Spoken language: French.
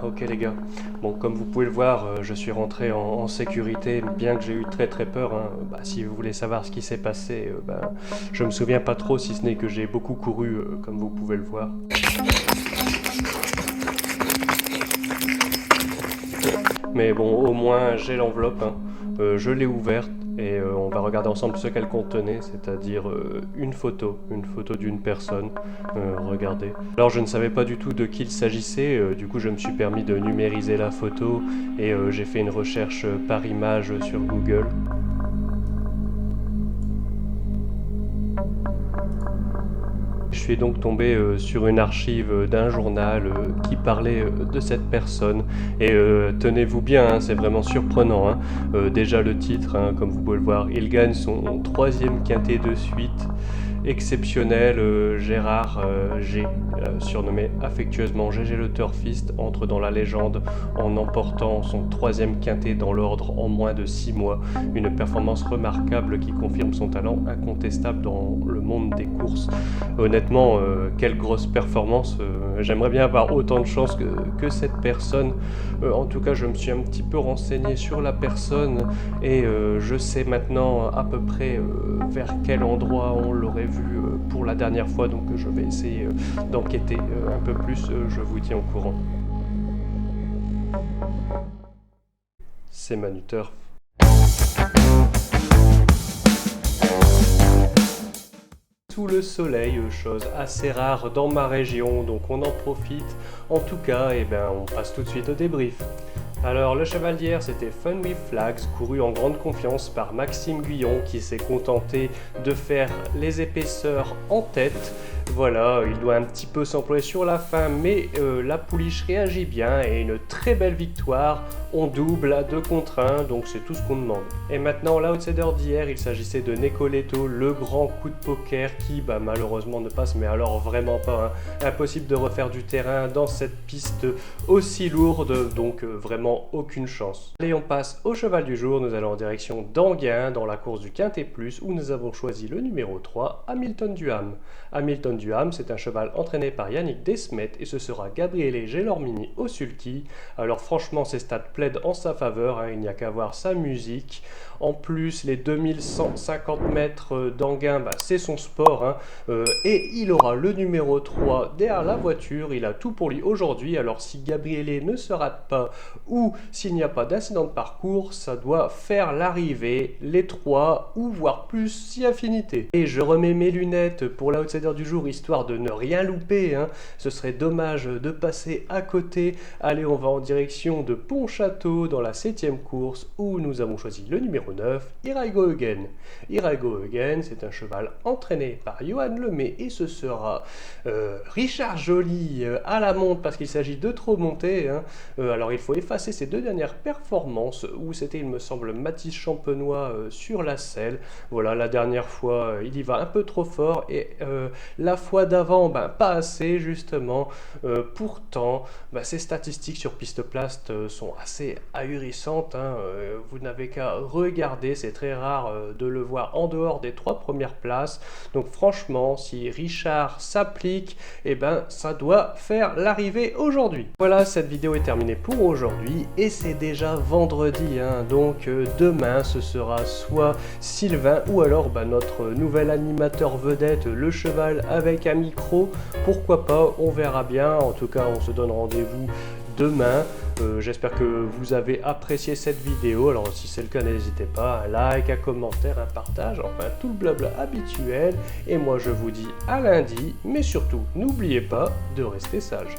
Ok les gars, bon comme vous pouvez le voir, je suis rentré en sécurité, bien que j'ai eu très peur, hein. Si vous voulez savoir ce qui s'est passé, je me souviens pas trop si ce n'est que j'ai beaucoup couru, comme vous pouvez le voir. Mais bon, au moins j'ai l'enveloppe, hein. Je l'ai ouverte et on va regarder ensemble ce qu'elle contenait, c'est-à-dire une photo d'une personne. Regardez. Alors je ne savais pas du tout de qui il s'agissait, du coup je me suis permis de numériser la photo et j'ai fait une recherche par image sur Google. Je suis donc tombé sur une archive d'un journal qui parlait de cette personne. Et tenez-vous bien, hein, c'est vraiment surprenant, hein. Déjà le titre, hein, comme vous pouvez le voir, il gagne son troisième quintet de suite. Exceptionnel, Gérard G, surnommé affectueusement GG le Turfiste, entre dans la légende en emportant son troisième quintet dans l'ordre en moins de 6 mois. Une performance remarquable qui confirme son talent incontestable dans le monde des courses. Honnêtement, quelle grosse performance. J'aimerais bien avoir autant de chance que cette personne. En tout cas, je me suis un petit peu renseigné sur la personne et je sais maintenant à peu près vers quel endroit on l'aurait vu pour la dernière fois, donc je vais essayer d'enquêter un peu plus, je vous tiens au courant. C'est Manu Turf. Sous le soleil, chose assez rare dans ma région, donc on en profite. En tout cas, on passe tout de suite au débrief. Alors le cheval d'hier c'était Fun with Flags, couru en grande confiance par Maxime Guyon qui s'est contenté de faire les épaisseurs en tête. Voilà, il doit un petit peu s'employer sur la fin, mais la pouliche réagit bien et une très belle victoire. On double à 2 contre 1, donc c'est tout ce qu'on demande. Et maintenant, l'outsider d'hier, il s'agissait de Nicoletto, le grand coup de poker qui malheureusement ne passe, mais alors vraiment pas, hein. Impossible de refaire du terrain dans cette piste aussi lourde, donc vraiment aucune chance. Allez, on passe au cheval du jour, nous allons en direction d'Anguin, dans la course du Quintet Plus, où nous avons choisi le numéro 3, Hamilton Duham. Hamilton Duham, c'est un cheval entraîné par Yannick Desmet et ce sera Gabriele Gelormini au sulky. Alors franchement, ses stats plaident en sa faveur, hein, il n'y a qu'à voir sa musique. En plus, les 2150 mètres d'Anguin, c'est son sport, hein. Et il aura le numéro 3 derrière la voiture, il a tout pour lui aujourd'hui. Alors si Gabriele ne se rate pas ou s'il n'y a pas d'incident de parcours, ça doit faire l'arrivée, les 3 ou voire plus si affinité. Et je remets mes lunettes pour l'outsider du jour, histoire de ne rien louper, hein. Ce serait dommage de passer à côté. Allez, on va en direction de Pontchâteau dans la 7e course où nous avons choisi le numéro 9, Here I Go Again. Here I Go Again, c'est un cheval entraîné par Johan Lemay et ce sera Richard Joly à la monte parce qu'il s'agit de trop monter, hein. Alors il faut effacer ses 2 dernières performances où c'était, il me semble, Mathis Champenois sur la selle. Voilà, la dernière fois, il y va un peu trop fort et la fois d'avant, pas assez justement. Pourtant, ces statistiques sur piste plate sont assez ahurissantes, hein. Vous n'avez qu'à regarder, c'est très rare de le voir en dehors des 3 premières places. Donc franchement, si Richard s'applique, ça doit faire l'arrivée aujourd'hui. Voilà, cette vidéo est terminée pour aujourd'hui et c'est déjà vendredi, hein. Donc demain, ce sera soit Sylvain ou alors notre nouvel animateur vedette, le cheval avec un micro. Pourquoi pas, on verra bien. En tout cas, on se donne rendez-vous demain. J'espère que vous avez apprécié cette vidéo. Alors si c'est le cas, n'hésitez pas, un like, un commentaire, un partage, enfin tout le blabla habituel. Et moi je vous dis à lundi, mais surtout n'oubliez pas de rester sage.